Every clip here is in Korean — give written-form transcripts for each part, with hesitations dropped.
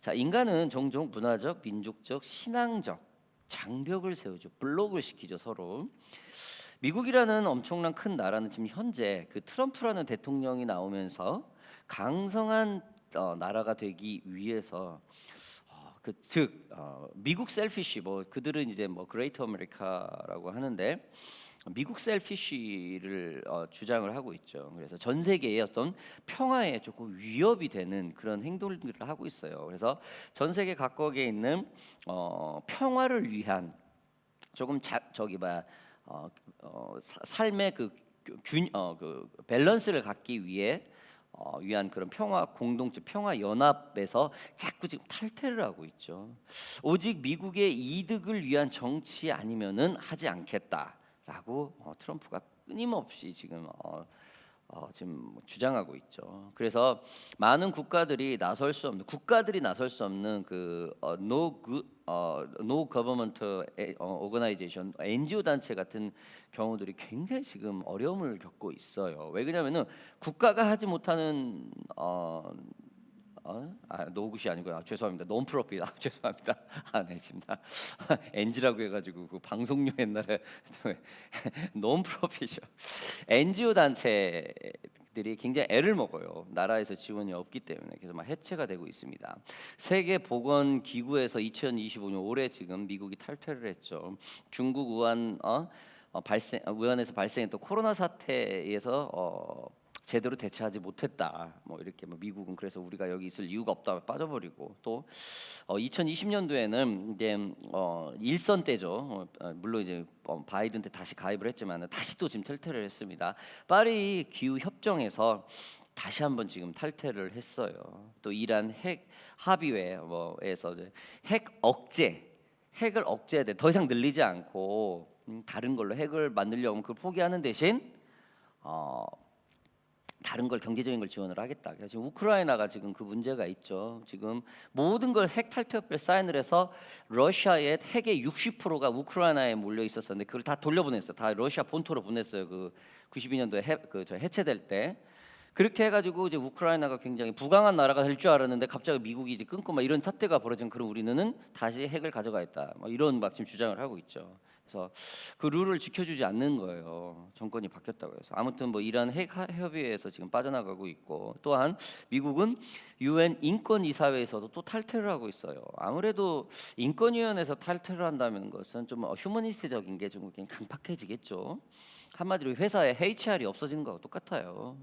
자, 인간은 종종 문화적, 민족적, 신앙적 장벽을 세우죠. 블록을 시키죠, 서로. 미국이라는 엄청난 큰 나라는 지금 현재 그 트럼프라는 대통령이 나오면서 강성한 나라가 되기 위해서 미국 셀피시, 뭐 그들은 이제 뭐 그레이트 아메리카라고 하는데 미국 셀피시를 주장을 하고 있죠. 그래서 전 세계의 어떤 평화에 조금 위협이 되는 그런 행동들을 하고 있어요. 그래서 전 세계 각국에 있는 평화를 위한 조금 삶의 그 밸런스를 갖기 위해 위한 그런 평화 공동체, 평화 연합에서 자꾸 지금 탈퇴를 하고 있죠. 오직 미국의 이득을 위한 정치 아니면은 하지 않겠다라고 트럼프가 끊임없이 지금 주장하고 있죠. 그래서 많은 국가들이 나설 수 없는 그 no government organization NGO 단체 같은 경우들이 굉장히 지금 어려움을 겪고 있어요. 왜 그러냐면은 국가가 하지 못하는 노굿이 아니고요. 죄송합니다. 논프로핏. 죄송합니다. 네, 지금 NG라고 해가지고 그 방송용 옛날에 논프로핏이요. NGO 단체들이 굉장히 애를 먹어요. 나라에서 지원이 없기 때문에. 그래서 막 해체가 되고 있습니다. 세계 보건 기구에서 2025년 올해 지금 미국이 탈퇴를 했죠. 중국 우한에서 발생했던 코로나 사태에서 제대로 대처하지 못했다. 뭐 이렇게 미국은 그래서 우리가 여기 있을 이유가 없다 빠져버리고 또 2020년도에는 이제 일선 때죠. 물론 이제 바이든 때 다시 가입을 했지만 다시 또 지금 탈퇴를 했습니다. 파리 기후 협정에서 다시 한번 지금 탈퇴를 했어요. 또 이란 핵 합의회에서 핵을 억제돼 더 이상 늘리지 않고 다른 걸로 핵을 만들려고 그걸 포기하는 대신 다른 걸 경제적인 걸 지원을 하겠다. 그래서 지금 우크라이나가 지금 그 문제가 있죠. 지금 모든 걸 핵 탈퇴협에 사인을 해서 러시아의 핵의 60%가 우크라이나에 몰려 있었었는데 그걸 다 돌려보냈어요. 다 러시아 본토로 보냈어요. 그 92년도에 해체될 때. 그렇게 해가지고 이제 우크라이나가 굉장히 부강한 나라가 될 줄 알았는데 갑자기 미국이 이제 끊고 막 이런 사태가 벌어진 그럼 우리는 다시 핵을 가져가겠다. 막 이런 지금 주장을 하고 있죠. 그래서 그 룰을 지켜주지 않는 거예요. 정권이 바뀌었다고 해서. 아무튼 뭐 이란 핵 협의회에서 지금 빠져나가고 있고 또한 미국은 UN 인권이사회에서도 또 탈퇴를 하고 있어요. 아무래도 인권위원회에서 탈퇴를 한다는 것은 좀 휴머니스트적인 게 좀 강팍해지겠죠. 한마디로 회사에 HR이 없어지는 거하고 똑같아요.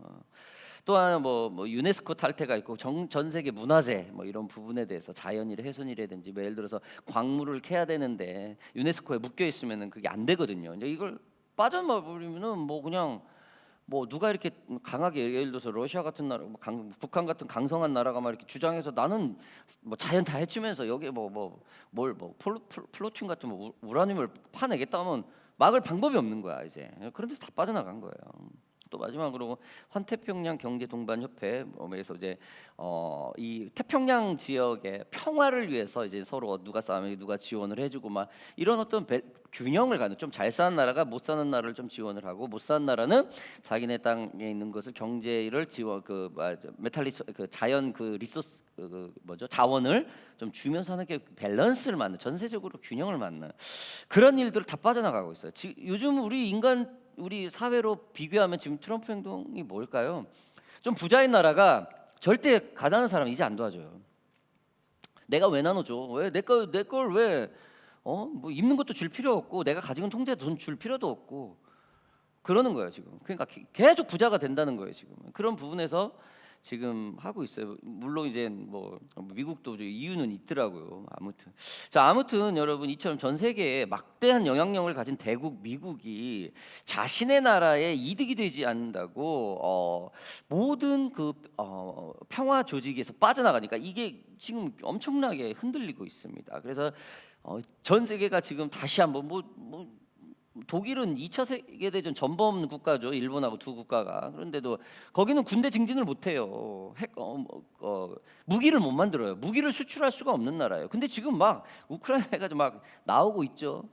또한 뭐 유네스코 탈퇴가 있고 전 세계 문화재 뭐 이런 부분에 대해서 자연이라 훼손이라든지 뭐 예를 들어서 광물을 캐야 되는데 유네스코에 묶여 있으면은 그게 안 되거든요. 이제 이걸 빠져나버리면은 뭐 그냥 뭐 누가 이렇게 강하게 예를 들어서 러시아 같은 나라, 북한 같은 강성한 나라가 막 이렇게 주장해서 나는 뭐 자연 다 해치면서 여기 플루톤 같은 우라늄을 파내겠다 하면 막을 방법이 없는 거야 이제. 그런 데서 다 빠져나간 거예요. 또 마지막으로 환태평양 경제동반협회에서 이제 이 태평양 지역의 평화를 위해서 이제 서로 누가 싸우면 누가 지원을 해주고 막 이런 어떤 균형을 갖는 좀 잘 사는 나라가 못 사는 나라를 좀 지원을 하고 못 사는 나라는 자기네 땅에 있는 것을 경제를 지원 자연 리소스 자원을 좀 주면서 하는 게 밸런스를 맞는 전세적으로 균형을 맞는 그런 일들을 다 빠져나가고 있어요. 요즘 우리 사회로 비교하면 지금 트럼프 행동이 뭘까요? 좀 부자인 나라가 절대 가난한 사람 이제 안 도와줘요. 내가 왜 나눠줘? 왜 내 걸 왜 뭐 입는 것도 줄 필요 없고 내가 가지고 있는 통장에 돈 줄 필요도 없고 그러는 거예요 지금. 그러니까 계속 부자가 된다는 거예요 지금. 그런 부분에서 지금 하고 있어요. 물론 이제 뭐 미국도 이유는 있더라고요. 아무튼 여러분 이처럼 전 세계에 막대한 영향력을 가진 대국 미국이 자신의 나라에 이득이 되지 않는다고 모든 평화 조직에서 빠져나가니까 이게 지금 엄청나게 흔들리고 있습니다. 그래서 전 세계가 지금 다시 한번 독일은 2차 세계대전 전범 국가죠. 일본하고 두 국가가. 그런데도 거기는 군대 증진을 못 해요. 무기를 못 만들어요. 무기를 수출할 수가 없는 나라예요. 근데 지금 막 우크라이나가 막 나오고 있죠.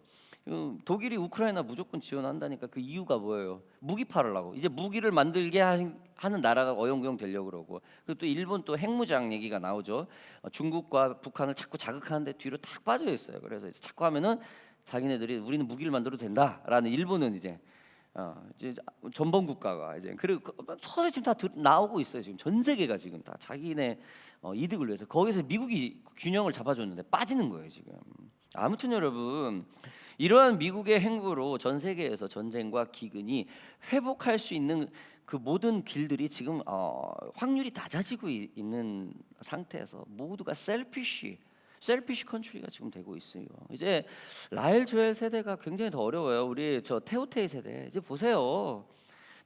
독일이 우크라이나 무조건 지원한다니까 그 이유가 뭐예요? 무기 팔으려고. 이제 무기를 만들게 하는 나라가 어영부영 되려고 그러고. 그리고 또 일본 또 핵무장 얘기가 나오죠. 중국과 북한을 자꾸 자극하는데 뒤로 탁 빠져 있어요. 그래서 이제 자꾸 하면은 자기네들이 우리는 무기를 만들어도 된다라는, 일본은 이제 전범 국가가 이제, 그리고 서서히 지금 다 나오고 있어요. 지금 전 세계가 지금 다 자기네 이득을 위해서. 거기서 미국이 균형을 잡아줬는데 빠지는 거예요 지금. 아무튼 여러분, 이러한 미국의 행보로 전 세계에서 전쟁과 기근이 회복할 수 있는 그 모든 길들이 지금 확률이 낮아지고 있는 상태에서 모두가 셀피시 컨트리가 지금 되고 있어요. 이제 라헬 조엘 세대가 굉장히 더 어려워요. 우리 저 테오테이 세대 이제 보세요.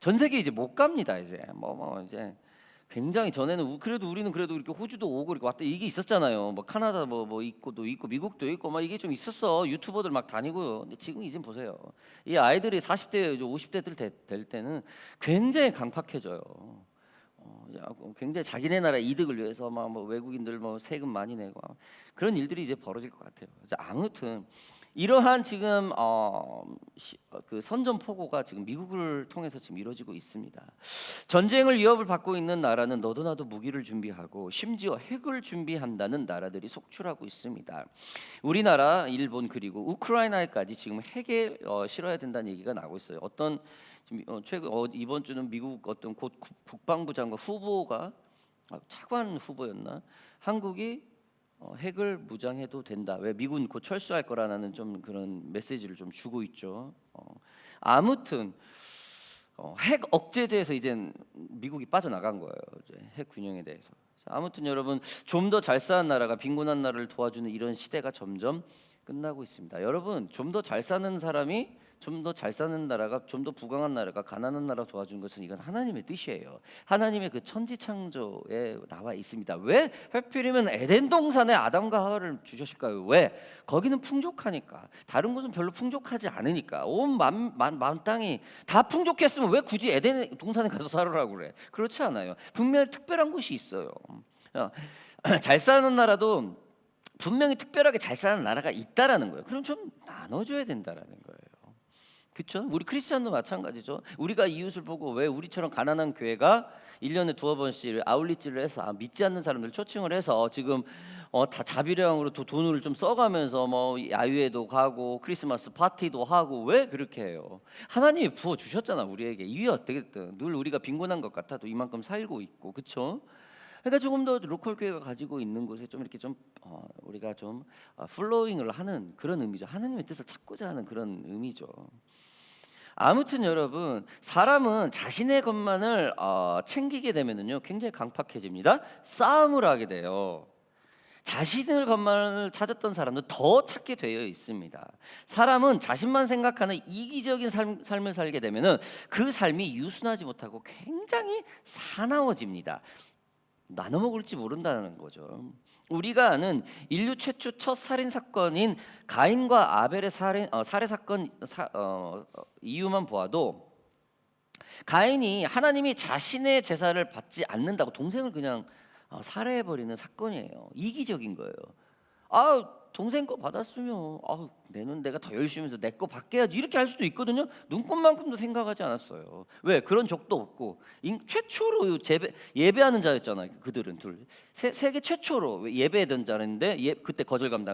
전 세계 이제 못 갑니다. 이제 이제 굉장히, 전에는 그래도 우리는 그래도 이렇게 호주도 오고 이렇게 왔다 이게 있었잖아요. 뭐 카나다 뭐 있고도 있고 미국도 있고 막 이게 좀 있었어. 유튜버들 막 다니고요. 근데 지금 이제 보세요. 이 아이들이 40대 50대들 될 때는 굉장히 강팍해져요. 굉장히 자기네 나라 이득을 위해서 막 뭐 외국인들 뭐 세금 많이 내고 그런 일들이 이제 벌어질 것 같아요. 아무튼 이러한 지금 그 선전포고가 지금 미국을 통해서 지금 이루어지고 있습니다. 전쟁을 위협을 받고 있는 나라는 너도 나도 무기를 준비하고 심지어 핵을 준비한다는 나라들이 속출하고 있습니다. 우리나라, 일본 그리고 우크라이나에까지 지금 핵에 실어야 된다는 얘기가 나오고 있어요. 어떤 최근 이번 주는 미국 어떤 곧 국방부 장관 후보가 차관 후보였나, 한국이 핵을 무장해도 된다. 왜 미군 곧 철수할 거라는 좀 그런 메시지를 좀 주고 있죠. 아무튼 핵 억제제에서 이제 미국이 빠져나간 거예요. 이제 핵 균형에 대해서. 아무튼 여러분, 좀 더 잘 사는 나라가 빈곤한 나라를 도와주는 이런 시대가 점점 끝나고 있습니다. 여러분, 좀 더 잘 사는 사람이, 좀 더 잘 사는 나라가, 좀 더 부강한 나라가 가난한 나라 도와주는 것은 이건 하나님의 뜻이에요. 하나님의 그 천지창조에 나와 있습니다. 왜 하필이면 에덴 동산에 아담과 하와를 주셨을까요? 왜? 거기는 풍족하니까. 다른 곳은 별로 풍족하지 않으니까. 온 만 땅이 다 풍족했으면 왜 굳이 에덴 동산에 가서 살으라고 그래? 그렇지 않아요. 분명히 특별한 곳이 있어요. 잘 사는 나라도 분명히 특별하게 잘 사는 나라가 있다라는 거예요. 그럼 좀 나눠줘야 된다라는 거예요. 그렇죠? 우리 크리스천도 마찬가지죠. 우리가 이웃을 보고, 왜 우리처럼 가난한 교회가 1년에 두어 번씩 아울리지를 해서 믿지 않는 사람들 초청을 해서 지금 다 자비량으로 돈을 좀 써가면서 뭐 야유회도 가고 크리스마스 파티도 하고, 왜 그렇게 해요? 하나님이 부어 주셨잖아 우리에게. 이게 어떻게든 늘 우리가 빈곤한 것 같아도 이만큼 살고 있고, 그렇죠? 그러니까 조금 더 로컬 교회가 가지고 있는 곳에 좀 이렇게 좀 우리가 좀 플로잉을 하는 그런 의미죠. 하나님의 뜻을 찾고자 하는 그런 의미죠. 아무튼 여러분, 사람은 자신의 것만을 챙기게 되면은요 굉장히 강팍해집니다. 싸움을 하게 돼요. 자신의 것만을 찾았던 사람은 더 찾게 되어 있습니다. 사람은 자신만 생각하는 이기적인 삶을 살게 되면은 그 삶이 유순하지 못하고 굉장히 사나워집니다. 나눠 먹을지 모른다는 거죠. 우리가 아는 인류 최초 첫 살인 사건인 가인과 아벨의 살해 사건 이유만 보아도, 가인이 하나님이 자신의 제사를 받지 않는다고 동생을 그냥 살해해버리는 사건이에요. 이기적인 거예요. 동생 거 받았으면 내가 더 열심히 해서 내 거 받게야지, 이렇게 할 수도 있거든요. 눈꽃만큼도 생각하지 않았어요. 왜? 그런 적도 없고 최초로 예배하는 자였잖아요. 그들은 세계 최초로 예배하던 자인데 그때 거절감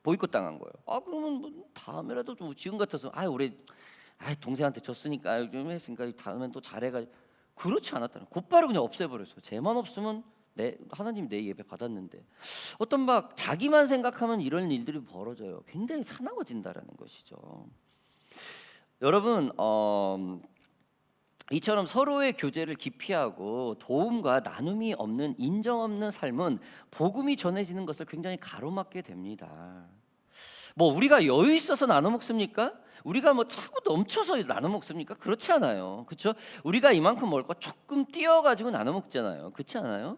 보이콧 당한 거예요. 그러면 뭐 다음에라도 좀 지금 같아서 우리 동생한테 졌으니까 좀 했으니까 다음엔 또 잘해가. 그렇지 않았다는, 곧바로 그냥 없애버렸어요. 쟤만 없으면 하나님이 내 예배 받았는데. 어떤 자기만 생각하면 이런 일들이 벌어져요. 굉장히 사나워진다라는 것이죠. 여러분, 이처럼 서로의 교제를 기피하고 도움과 나눔이 없는, 인정 없는 삶은 복음이 전해지는 것을 굉장히 가로막게 됩니다. 뭐 우리가 여유 있어서 나눠 먹습니까? 우리가 뭐 차고 넘쳐서 나눠 먹습니까? 그렇지 않아요. 그렇죠? 우리가 이만큼 먹을 거 조금 띄어가지고 나눠 먹잖아요. 그렇지 않아요?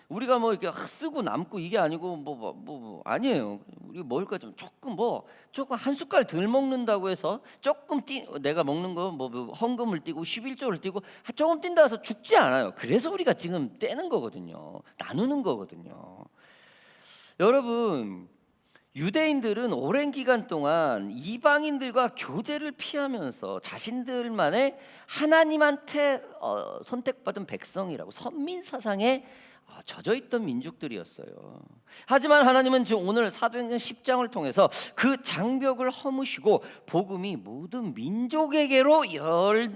우리가 뭐 이렇게 쓰고 남고 이게 아니고 뭐 아니에요. 우리 먹을 거 좀 조금 한 숟갈 덜 먹는다고 해서 조금 내가 먹는 거 뭐 헌금을 띄고 11조를 띄고 조금 뛴다 해서 죽지 않아요. 그래서 우리가 지금 떼는 거거든요. 나누는 거거든요. 여러분, 유대인들은 오랜 기간 동안 이방인들과 교제를 피하면서 자신들만의 하나님한테 선택받은 백성이라고 선민 사상에 젖어 있던 민족들이었어요. 하지만 하나님은 지금 오늘 사도행전 10장을 통해서 그 장벽을 허무시고 복음이 모든 민족에게로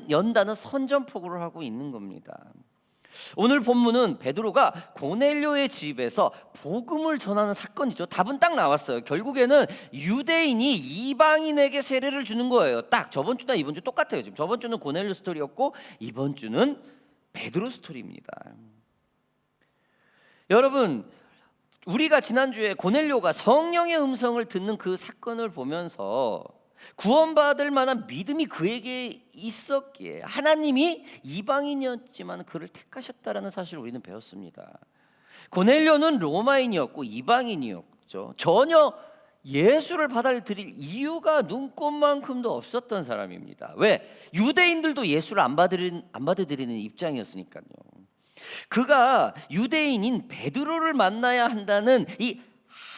연다는 선전포고를 하고 있는 겁니다. 오늘 본문은 베드로가 고넬료의 집에서 복음을 전하는 사건이죠. 답은 딱 나왔어요. 결국에는 유대인이 이방인에게 세례를 주는 거예요. 딱 저번 주나 이번 주 똑같아요. 지금 저번 주는 고넬료 스토리였고 이번 주는 베드로 스토리입니다. 여러분, 우리가 지난주에 고넬료가 성령의 음성을 듣는 그 사건을 보면서 구원받을 만한 믿음이 그에게 있었기에 하나님이 이방인이었지만 그를 택하셨다라는 사실을 우리는 배웠습니다. 고넬료는 로마인이었고 이방인이었죠. 전혀 예수를 받아들일 이유가 눈꼽만큼도 없었던 사람입니다. 왜? 유대인들도 예수를 안 받아들이는 입장이었으니까요. 그가 유대인인 베드로를 만나야 한다는 이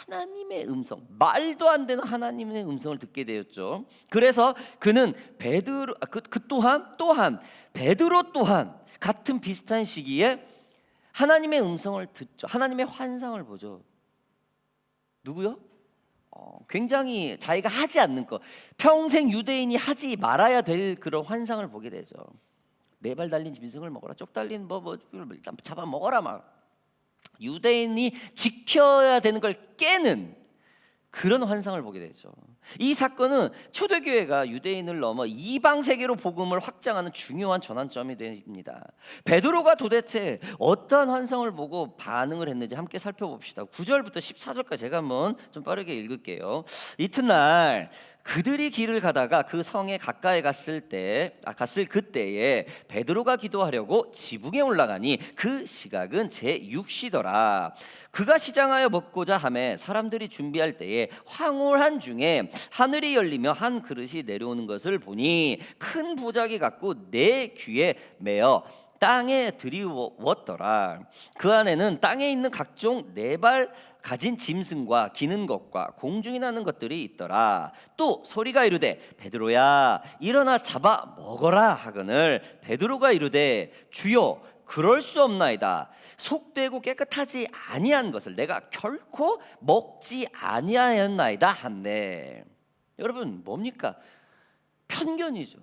하나님의 음성, 말도 안 되는 하나님의 음성을 듣게 되었죠. 그래서 그는 베드로 또한 베드로 또한 같은 비슷한 시기에 하나님의 음성을 듣죠. 하나님의 환상을 보죠. 누구요? 굉장히 자기가 하지 않는 것, 평생 유대인이 하지 말아야 될 그런 환상을 보게 되죠. 4발 달린 짐승을 먹어라, 쪽 달린 일단 잡아 먹어라. 막 유대인이 지켜야 되는 걸 깨는 그런 환상을 보게 되죠. 이 사건은 초대교회가 유대인을 넘어 이방 세계로 복음을 확장하는 중요한 전환점이 됩니다. 베드로가 도대체 어떠한 환상을 보고 반응을 했는지 함께 살펴봅시다. 9절부터 14절까지 제가 한번 좀 빠르게 읽을게요. 이튿날 그들이 길을 가다가 그 성에 가까이 갔을 그때에 베드로가 기도하려고 지붕에 올라가니 그 시각은 제6시더라. 그가 시장하여 먹고자 하매 사람들이 준비할 때에 황홀한 중에 하늘이 열리며 한 그릇이 내려오는 것을 보니 큰 보자기 같고 내 귀에 매어 땅에 들이웠더라. 그 안에는 땅에 있는 각종 4발 가진 짐승과 기는 것과 공중이 나는 것들이 있더라. 또 소리가 이르되 베드로야 일어나 잡아 먹어라 하거늘 베드로가 이르되 주여 그럴 수 없나이다. 속되고 깨끗하지 아니한 것을 내가 결코 먹지 아니하였나이다 한대. 여러분 뭡니까? 편견이죠.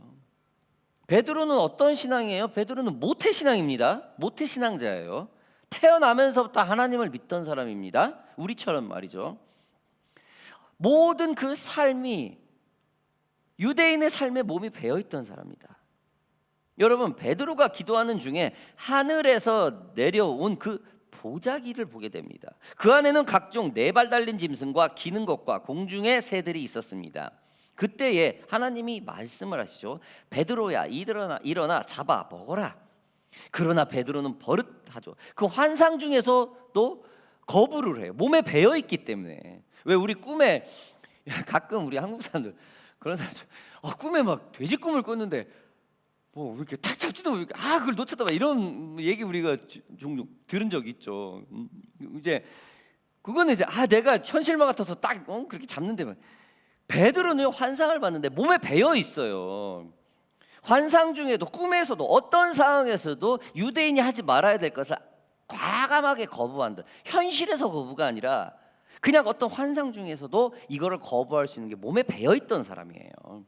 베드로는 어떤 신앙이에요? 베드로는 모태신앙입니다. 모태신앙자예요. 태어나면서부터 하나님을 믿던 사람입니다. 우리처럼 말이죠. 모든 그 삶이 유대인의 삶에 몸이 배어있던 사람이다. 여러분 베드로가 기도하는 중에 하늘에서 내려온 그 보자기를 보게 됩니다. 그 안에는 각종 4발 달린 짐승과 기는 것과 공중의 새들이 있었습니다. 그때에 하나님이 말씀을 하시죠. 베드로야 일어나 잡아 먹어라. 그러나 베드로는 버릇하죠. 그 환상 중에서도 거부를 해요. 몸에 배어 있기 때문에. 왜 우리 꿈에 가끔 우리 한국 사람들 그런 사람들 꿈에 막 돼지 꿈을 꿨는데 뭐 이렇게 탁 잡지도 못하고 그걸 놓쳤다 막 이런 얘기 우리가 종종 들은 적이 있죠. 이제 그거는 이제 내가 현실만 같아서 딱 그렇게 잡는데 베드로는 환상을 봤는데 몸에 배어 있어요. 환상 중에도 꿈에서도 어떤 상황에서도 유대인이 하지 말아야 될 것을 과감하게 거부한다. 현실에서 거부가 아니라 그냥 어떤 환상 중에서도 이거를 거부할 수 있는 게 몸에 배어 있던 사람이에요.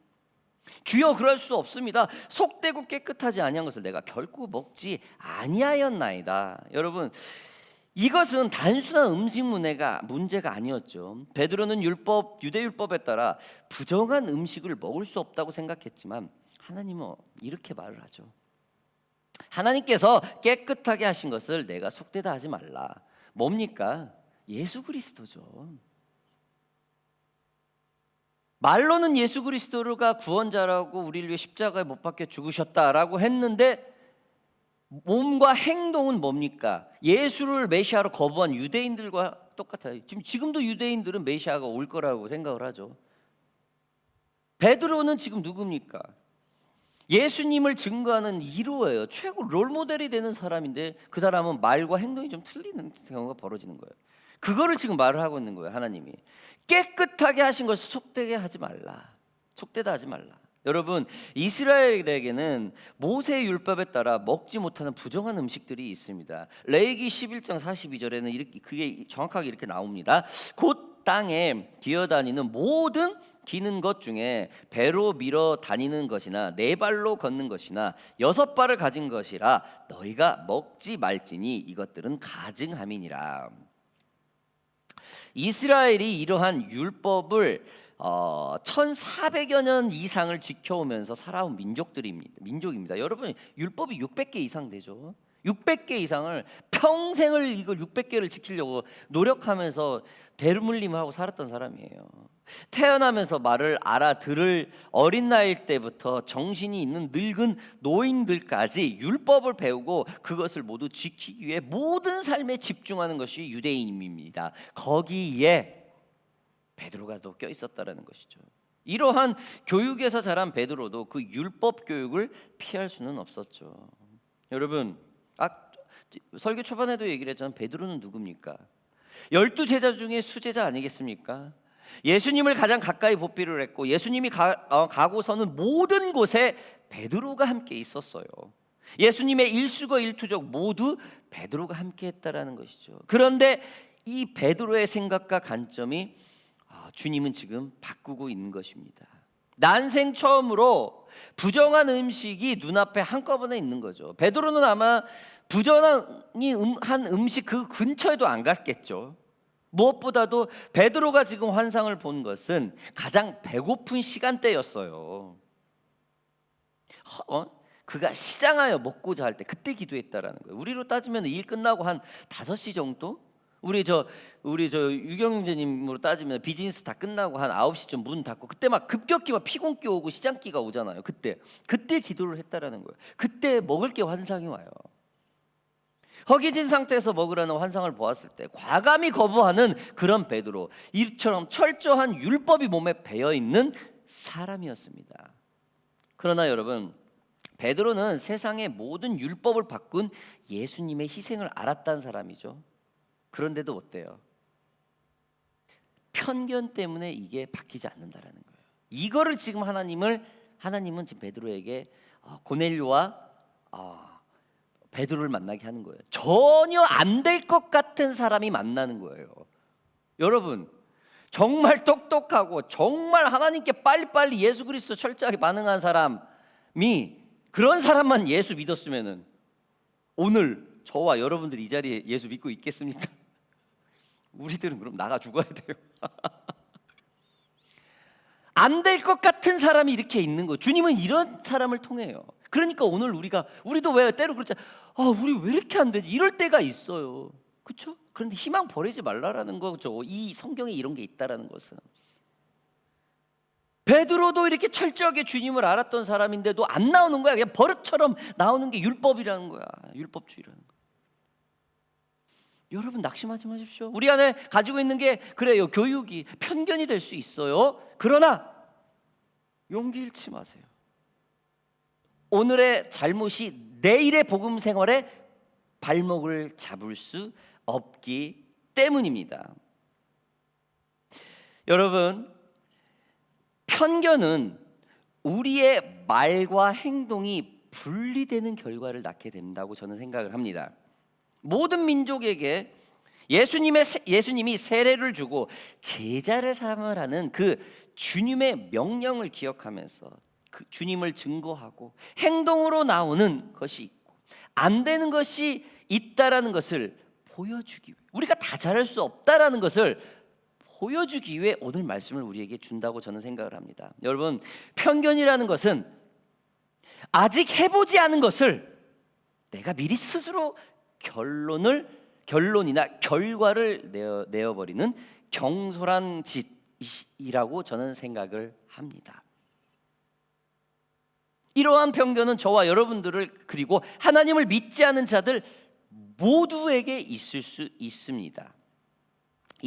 주여 그럴 수 없습니다. 속되고 깨끗하지 아니한 것을 내가 결코 먹지 아니하였나이다. 여러분 이것은 단순한 음식 문제가 아니었죠. 베드로는 유대 율법에 따라 부정한 음식을 먹을 수 없다고 생각했지만 하나님은 이렇게 말을 하죠. 하나님께서 깨끗하게 하신 것을 내가 속되다 하지 말라. 뭡니까? 예수 그리스도죠. 말로는 예수 그리스도가 구원자라고 우리를 위해 십자가에 못 박혀 죽으셨다라고 했는데 몸과 행동은 뭡니까? 예수를 메시아로 거부한 유대인들과 똑같아요. 지금도 유대인들은 메시아가 올 거라고 생각을 하죠. 베드로는 지금 누굽니까? 예수님을 증거하는 히로예요. 최고 롤모델이 되는 사람인데 그 사람은 말과 행동이 좀 틀리는 경우가 벌어지는 거예요. 그거를 지금 말을 하고 있는 거예요. 하나님이 깨끗하게 하신 것을 속되게 하지 말라. 속되다 하지 말라. 여러분, 이스라엘에게는 모세의 율법에 따라 먹지 못하는 부정한 음식들이 있습니다. 레위기 11장 42절에는 이렇게 그게 정확하게 이렇게 나옵니다. 곧 땅에 기어다니는 모든 기는 것 중에 배로 밀어 다니는 것이나 네 발로 걷는 것이나 여섯 발을 가진 것이라 너희가 먹지 말지니 이것들은 가증함이니라. 이스라엘이 이러한 율법을 1400여 년 이상을 지켜오면서 살아온 민족입니다. 여러분, 율법이 600개 이상 되죠. 600개 이상을 평생을 이걸 600개를 지키려고 노력하면서 대물림하고 살았던 사람이에요. 태어나면서 말을 알아들을 어린 나이일 때부터 정신이 있는 늙은 노인들까지 율법을 배우고 그것을 모두 지키기 위해 모든 삶에 집중하는 것이 유대인입니다. 거기에 베드로가 또 껴 있었다라는 것이죠. 이러한 교육에서 자란 베드로도 그 율법 교육을 피할 수는 없었죠. 여러분, 설교 초반에도 얘기를 했잖아요. 베드로는 누굽니까? 12제자 중에 수제자 아니겠습니까? 예수님을 가장 가까이 보필을 했고 예수님이 가고서는 모든 곳에 베드로가 함께 있었어요. 예수님의 일수거 일투족 모두 베드로가 함께 했다라는 것이죠. 그런데 이 베드로의 생각과 관점이 주님은 지금 바꾸고 있는 것입니다. 난생 처음으로 부정한 음식이 눈앞에 한꺼번에 있는 거죠. 베드로는 아마 부정한 음식 그 근처에도 안 갔겠죠. 무엇보다도 베드로가 지금 환상을 본 것은 가장 배고픈 시간대였어요. 그가 시장하여 먹고자 할 때 그때 기도했다라는 거예요. 우리로 따지면 일 끝나고 한 5시 정도? 우리 저 유경영제님으로 따지면 비즈니스 다 끝나고 한 9시쯤 문 닫고 그때 막 급격히 막 피곤기 오고 시장기가 오잖아요. 그때 기도를 했다라는 거예요. 그때 먹을 게 환상이 와요. 허기진 상태에서 먹으라는 환상을 보았을 때 과감히 거부하는 그런 베드로, 이처럼 철저한 율법이 몸에 배어 있는 사람이었습니다. 그러나 여러분, 베드로는 세상의 모든 율법을 바꾼 예수님의 희생을 알았다는 사람이죠. 그런데도 어때요? 편견 때문에 이게 바뀌지 않는다라는 거예요. 이거를 지금 하나님은 지금 베드로에게 고넬료와 베드로를 만나게 하는 거예요. 전혀 안 될 것 같은 사람이 만나는 거예요. 여러분, 정말 똑똑하고 정말 하나님께 빨리빨리 예수 그리스도 철저하게 반응한 사람이 그런 사람만 예수 믿었으면은 오늘 저와 여러분들 이 자리에 예수 믿고 있겠습니까? 우리들은 그럼 나가 죽어야 돼요. 안 될 것 같은 사람이 이렇게 있는 거예요. 주님은 이런 사람을 통해요. 그러니까 오늘 우리도 왜 때로 그렇잖아요. 우리 왜 이렇게 안 되지? 이럴 때가 있어요. 그렇죠? 그런데 희망 버리지 말라라는 거죠. 이 성경에 이런 게 있다라는 것은. 베드로도 이렇게 철저하게 주님을 알았던 사람인데도 안 나오는 거야. 그냥 버릇처럼 나오는 게 율법이라는 거야. 율법주의라는 거야. 여러분, 낙심하지 마십시오. 우리 안에 가지고 있는 게 그래요. 교육이 편견이 될 수 있어요. 그러나 용기 잃지 마세요. 오늘의 잘못이 내일의 복음 생활에 발목을 잡을 수 없기 때문입니다. 여러분, 편견은 우리의 말과 행동이 분리되는 결과를 낳게 된다고 저는 생각을 합니다. 모든 민족에게 예수님이 세례를 주고 제자를 삼으라는 그 주님의 명령을 기억하면서 그 주님을 증거하고 행동으로 나오는 것이 있고 안 되는 것이 있다라는 것을 보여주기 위해, 우리가 다 잘할 수 없다라는 것을 보여주기 위해 오늘 말씀을 우리에게 준다고 저는 생각을 합니다. 여러분, 편견이라는 것은 아직 해보지 않은 것을 내가 미리 스스로 결론이나 결과를 내어버리는 경솔한 짓이라고 저는 생각을 합니다. 이러한 편견은 저와 여러분들을 그리고 하나님을 믿지 않은 자들 모두에게 있을 수 있습니다.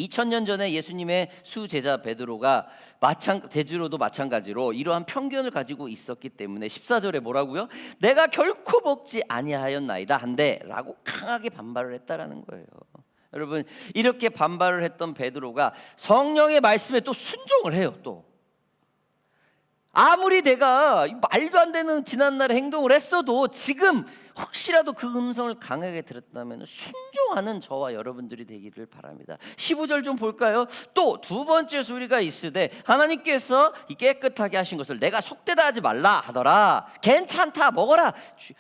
2000년 전에 예수님의 수제자 베드로도 마찬가지로 이러한 편견을 가지고 있었기 때문에 14절에 뭐라고요? 내가 결코 먹지 아니하였나이다 한데라고 강하게 반발을 했다라는 거예요. 여러분, 이렇게 반발을 했던 베드로가 성령의 말씀에 또 순종을 해요. 또 아무리 내가 말도 안 되는 지난날의 행동을 했어도 지금 혹시라도 그 음성을 강하게 들었다면 순종하는 저와 여러분들이 되기를 바랍니다. 15절 좀 볼까요? 또 두 번째 소리가 있으되 하나님께서 이 깨끗하게 하신 것을 내가 속되다 하지 말라 하더라. 괜찮다, 먹어라.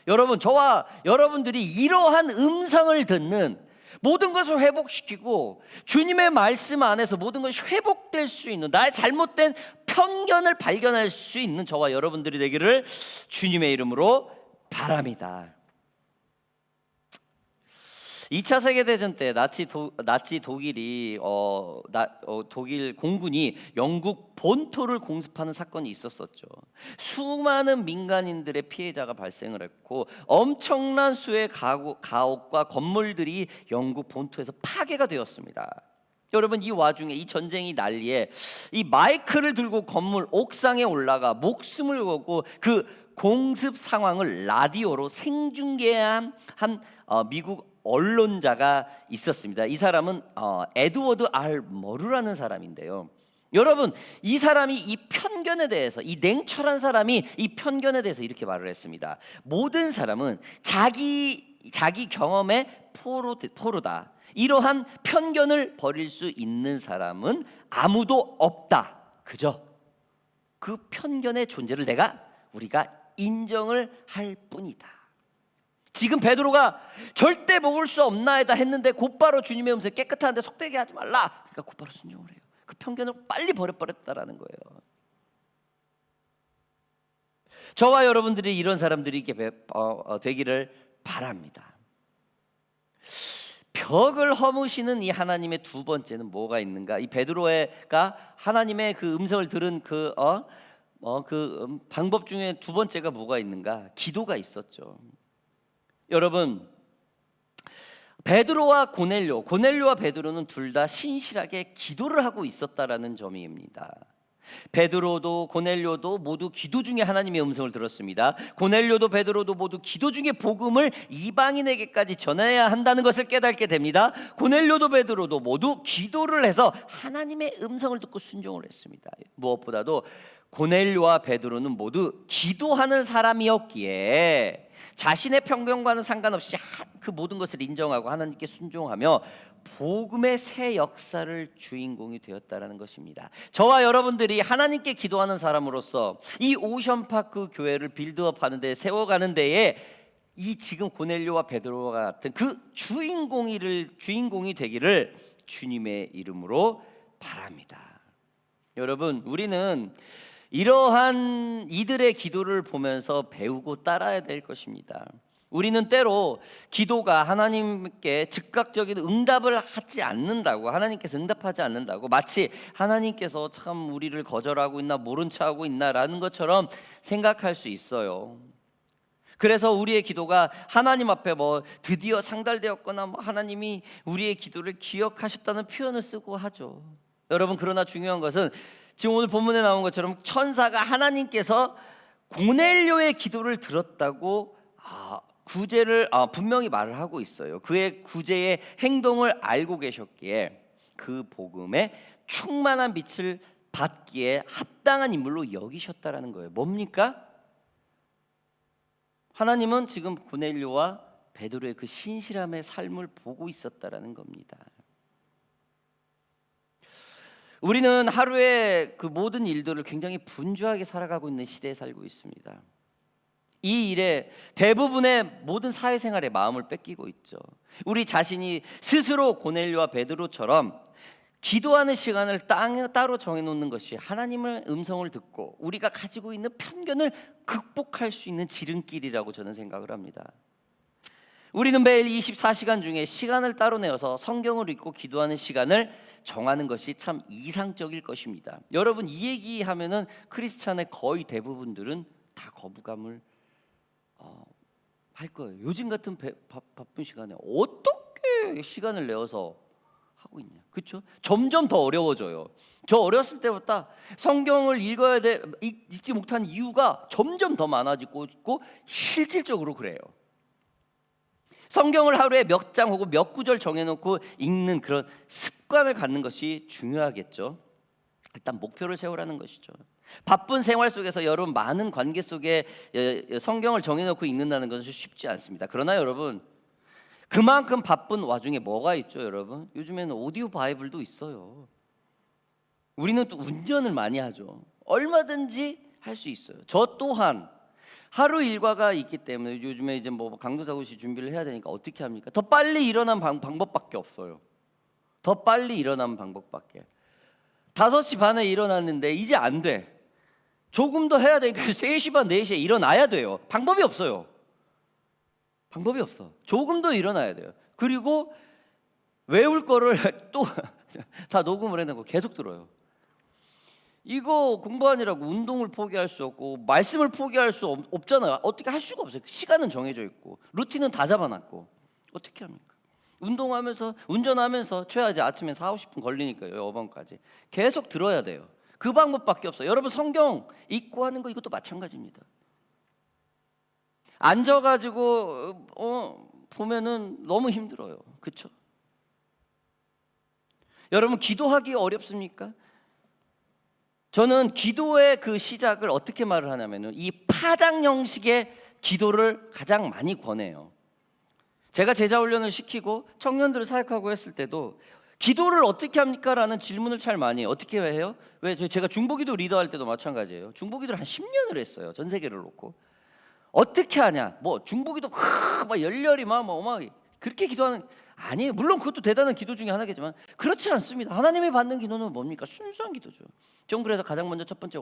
여러분, 저와 여러분들이 이러한 음성을 듣는, 모든 것을 회복시키고 주님의 말씀 안에서 모든 것이 회복될 수 있는, 나의 잘못된 편견을 발견할 수 있는 저와 여러분들이 되기를 주님의 이름으로 바랍니다. 2차 세계대전 때 나치 독일이 독일 공군이 영국 본토를 공습하는 사건이 있었었죠. 수많은 민간인들의 피해자가 발생을 했고 엄청난 수의 가옥과 건물들이 영국 본토에서 파괴가 되었습니다. 여러분, 이 와중에 이 전쟁이 난리에 이 마이크를 들고 건물 옥상에 올라가 목숨을 걸고 그 공습 상황을 라디오로 생중계한 미국 언론자가 있었습니다. 이 사람은 에드워드 R. 머루라는 사람인데요. 여러분, 이 사람이 이 편견에 대해서, 이 냉철한 사람이 이 편견에 대해서 이렇게 말을 했습니다. 모든 사람은 자기 경험의 포로다. 이러한 편견을 버릴 수 있는 사람은 아무도 없다. 그죠? 그 편견의 존재를 우리가 인정을 할 뿐이다. 지금 베드로가 절대 먹을 수 없나이다 했는데 곧바로 주님의 음성에 깨끗한데 속되게 하지 말라. 그러니까 곧바로 순종을 해요. 그 편견을 빨리 버려버렸다라는 거예요. 저와 여러분들이 이런 사람들이 되기를 바랍니다. 벽을 허무시는 이 하나님의 두 번째는 뭐가 있는가? 이 베드로가 하나님의 그 음성을 들은 그 방법 중에 두 번째가 뭐가 있는가? 기도가 있었죠. 여러분, 베드로와 고넬료와 베드로는 둘 다 신실하게 기도를 하고 있었다라는 점입니다. 베드로도 고넬료도 모두 기도 중에 하나님의 음성을 들었습니다. 고넬료도 베드로도 모두 기도 중에 복음을 이방인에게까지 전해야 한다는 것을 깨닫게 됩니다. 고넬료도 베드로도 모두 기도를 해서 하나님의 음성을 듣고 순종을 했습니다. 무엇보다도 고넬료와 베드로는 모두 기도하는 사람이었기에 자신의 편견과는 상관없이 그 모든 것을 인정하고 하나님께 순종하며 복음의 새 역사를 주인공이 되었다라는 것입니다. 저와 여러분들이 하나님께 기도하는 사람으로서 이 오션파크 교회를 빌드업하는 데 세워가는 데에 이 지금 고넬료와 베드로와 같은 그 주인공이 되기를 주님의 이름으로 바랍니다. 여러분, 우리는 이러한 이들의 기도를 보면서 배우고 따라야 될 것입니다. 우리는 때로 기도가 하나님께 즉각적인 응답을 하지 않는다고, 하나님께서 응답하지 않는다고, 마치 하나님께서 참 우리를 거절하고 있나, 모른 척하고 있나라는 것처럼 생각할 수 있어요. 그래서 우리의 기도가 하나님 앞에 드디어 상달되었거나 하나님이 우리의 기도를 기억하셨다는 표현을 쓰고 하죠. 여러분, 그러나 중요한 것은 지금 오늘 본문에 나온 것처럼 천사가 하나님께서 고넬료의 기도를 들었다고 구제를 분명히 말을 하고 있어요. 그의 구제의 행동을 알고 계셨기에 그 복음에 충만한 빛을 받기에 합당한 인물로 여기셨다라는 거예요. 뭡니까? 하나님은 지금 고넬료와 베드로의 그 신실함의 삶을 보고 있었다라는 겁니다. 우리는 하루에 그 모든 일들을 굉장히 분주하게 살아가고 있는 시대에 살고 있습니다. 이 일에 대부분의 모든 사회생활의 마음을 뺏기고 있죠. 우리 자신이 스스로 고넬료와 베드로처럼 기도하는 시간을 따로 정해놓는 것이 하나님의 음성을 듣고 우리가 가지고 있는 편견을 극복할 수 있는 지름길이라고 저는 생각을 합니다. 우리는 매일 24시간 중에 시간을 따로 내어서 성경을 읽고 기도하는 시간을 정하는 것이 참 이상적일 것입니다. 여러분, 이 얘기하면은 크리스찬의 거의 대부분들은 다 거부감을 할 거예요. 요즘 같은 바쁜 시간에 어떻게 시간을 내어서 하고 있냐? 그렇죠? 점점 더 어려워져요. 저 어렸을 때부터 성경을 읽어야 돼 읽지 못한 이유가 점점 더 많아지고 있고 실질적으로 그래요. 성경을 하루에 몇 장 혹은 몇 구절 정해놓고 읽는 그런 습관을 갖는 것이 중요하겠죠. 일단 목표를 세우라는 것이죠. 바쁜 생활 속에서 여러분 많은 관계 속에 성경을 정해놓고 읽는다는 것은 쉽지 않습니다. 그러나 여러분 그만큼 바쁜 와중에 뭐가 있죠, 여러분? 요즘에는 오디오 바이블도 있어요. 우리는 또 운전을 많이 하죠. 얼마든지 할 수 있어요. 저 또한 하루 일과가 있기 때문에 요즘에 이제 뭐 강도사고시 준비를 해야 되니까 어떻게 합니까? 더 빨리 일어나는 방법밖에 없어요. 더 빨리 일어나는 방법밖에. 5시 반에 일어났는데 이제 안 돼. 조금 더 해야 되니까 3시 반, 4시에 일어나야 돼요. 방법이 없어요. 방법이 없어. 조금 더 일어나야 돼요. 그리고 외울 거를 또 다 녹음을 해놓고 계속 들어요. 이거 공부하느라고 운동을 포기할 수 없고 말씀을 포기할 수 없잖아요. 어떻게 할 수가 없어요. 시간은 정해져 있고 루틴은 다 잡아놨고 어떻게 합니까? 운전하면서 최하지 아침에 40-50분 걸리니까요. 여번까지 계속 들어야 돼요. 그 방법밖에 없어요. 여러분 성경 읽고 하는 거 이것도 마찬가지입니다. 앉아가지고 보면은 너무 힘들어요. 그렇죠? 여러분 기도하기 어렵습니까? 저는 기도의 그 시작을 어떻게 말을 하냐면은 이 파장 형식의 기도를 가장 많이 권해요. 제가 제자 훈련을 시키고 청년들을 사역하고 했을 때도 기도를 어떻게 합니까? 라는 질문을 잘 많이 해요. 어떻게 해요? 왜 제가 중보기도 리더할 때도 마찬가지예요. 중보기도를 한 10년을 했어요. 전 세계를 놓고. 어떻게 하냐? 뭐 중보기도 막 열렬히 막 그렇게 기도하는 아니에요. 물론 그것도 대단한 기도 중에 하나겠지만 그렇지 않습니다. 하나님이 받는 기도는 뭡니까? 순수한 기도죠. 전 그래서 가장 먼저 첫 번째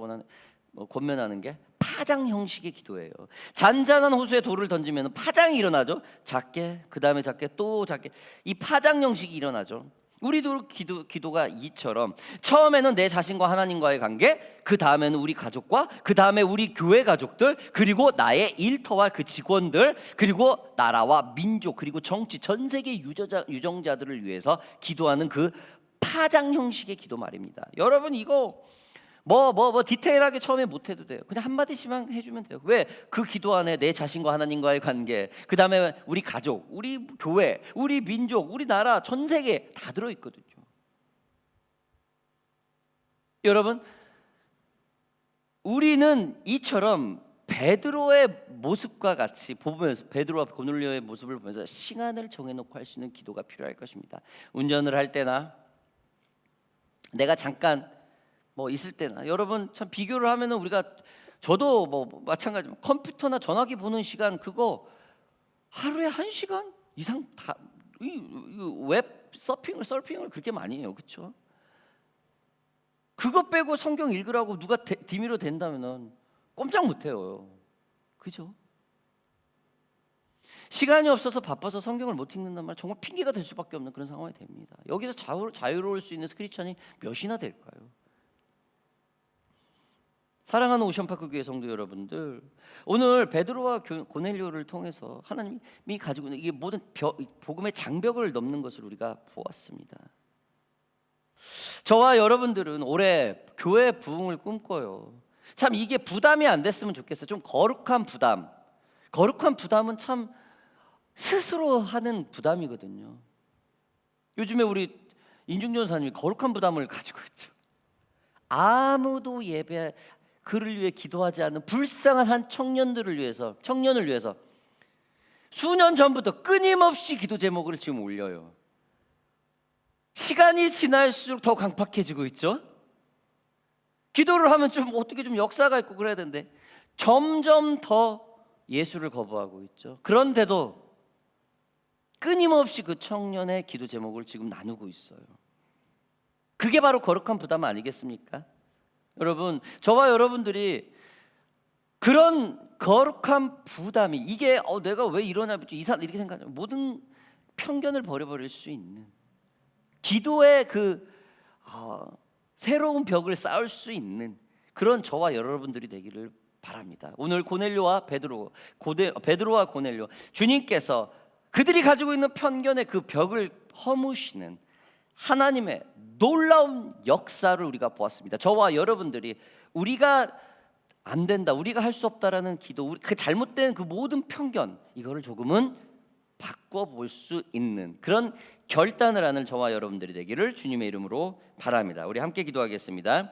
권면하는 게 파장 형식의 기도예요. 잔잔한 호수에 돌을 던지면 파장이 일어나죠. 작게, 그 다음에 작게, 또 작게. 이 파장 형식이 일어나죠. 우리도 기도가 이처럼 처음에는 내 자신과 하나님과의 관계, 그 다음에는 우리 가족과, 그 다음에 우리 교회 가족들, 그리고 나의 일터와 그 직원들, 그리고 나라와 민족, 그리고 정치, 전 세계 유정자들을 위해서 기도하는 그 파장 형식의 기도 말입니다. 여러분 이거 디테일하게 처음에 못해도 돼요. 그냥 한마디씩만 해주면 돼요. 왜? 그 기도 안에 내 자신과 하나님과의 관계, 그 다음에 우리 가족, 우리 교회, 우리 민족, 우리 나라, 전 세계 다 들어있거든요. 여러분 우리는 이처럼 베드로의 모습과 같이 보면서 베드로와 고넬료의 모습을 보면서 시간을 정해놓고 할 수 있는 기도가 필요할 것입니다. 운전을 할 때나 내가 잠깐 있을 때나 여러분 참 비교를 하면은 우리가 저도 마찬가지 컴퓨터나 전화기 보는 시간 그거 하루에 1시간 이상 다 웹 서핑을 그렇게 많이 해요. 그렇죠? 그거 빼고 성경 읽으라고 누가 디미로 된다면은 꼼짝 못 해요. 그죠? 시간이 없어서 바빠서 성경을 못 읽는단 말 정말 핑계가 될 수밖에 없는 그런 상황이 됩니다. 여기서 자유로울 수 있는 크리스천이 몇이나 될까요? 사랑하는 오션파크 교회 성도 여러분들, 오늘 베드로와 고넬료를 통해서 하나님이 가지고 있는 이 모든 복음의 장벽을 넘는 것을 우리가 보았습니다. 저와 여러분들은 올해 교회 부흥을 꿈꿔요. 참 이게 부담이 안 됐으면 좋겠어요. 좀 거룩한 부담은 참 스스로 하는 부담이거든요. 요즘에 우리 인중전 사님이 거룩한 부담을 가지고 있죠. 아무도 그를 위해 기도하지 않는 불쌍한 한 청년을 위해서 수년 전부터 끊임없이 기도 제목을 지금 올려요. 시간이 지날수록 더 강팍해지고 있죠. 기도를 하면 좀 어떻게 좀 역사가 있고 그래야 되는데 점점 더 예수를 거부하고 있죠. 그런데도 끊임없이 그 청년의 기도 제목을 지금 나누고 있어요. 그게 바로 거룩한 부담 아니겠습니까? 여러분, 저와 여러분들이 그런 거룩한 부담이 이게 내가 왜 이러냐 이렇게 생각하냐 모든 편견을 버려버릴 수 있는 기도의 그 새로운 벽을 쌓을 수 있는 그런 저와 여러분들이 되기를 바랍니다. 오늘 베드로와 고넬료 주님께서 그들이 가지고 있는 편견의 그 벽을 허무시는 하나님의 놀라운 역사를 우리가 보았습니다. 저와 여러분들이 우리가 안 된다, 우리가 할 수 없다라는 기도, 그 잘못된 그 모든 편견, 이거를 조금은 바꿔볼 수 있는 그런 결단을 하는 저와 여러분들이 되기를 주님의 이름으로 바랍니다. 우리 함께 기도하겠습니다.